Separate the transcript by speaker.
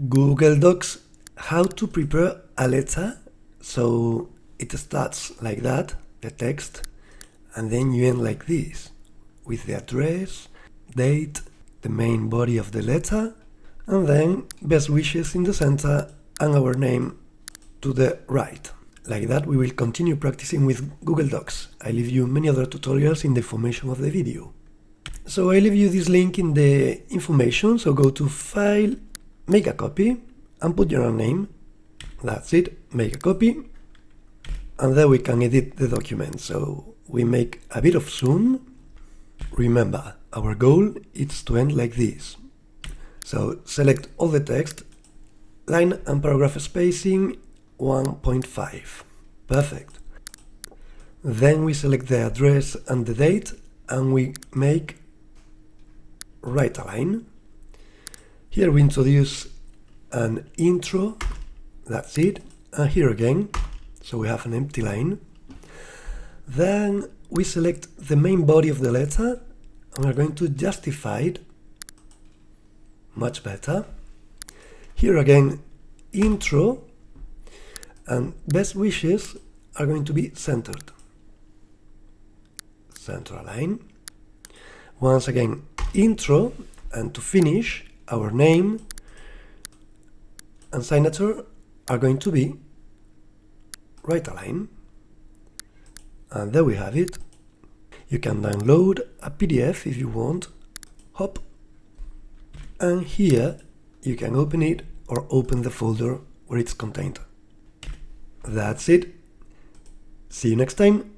Speaker 1: Google Docs how to prepare a letter. So it starts like that, the text, and then you end like this, with the address, date, the main body of the letter, and then best wishes in the center and our name to the right. Like that, we will continue practicing with Google Docs. I leave you many other tutorials in the information of the video. So I leave you this link in the information, so go to File, make a copy, and put your own name. That's it, make a copy, and then we can edit the document. So we make a bit of zoom. Remember, our goal is to end like this. So select all the text, line and paragraph spacing 1.5. Perfect. Then we select the address and the date, and we make right align. Here we introduce an intro, that's it, and here again, so we have an empty line. Then we select the main body of the letter, and we're going to justify it. Much better. Here again, intro, and best wishes are going to be centered. Center align. Once again, intro, and to finish, our name and signature are going to be right align. And there we have it. You can download a PDF if you want. Hop. And here you can open it or open the folder where it's contained. That's it. See you next time.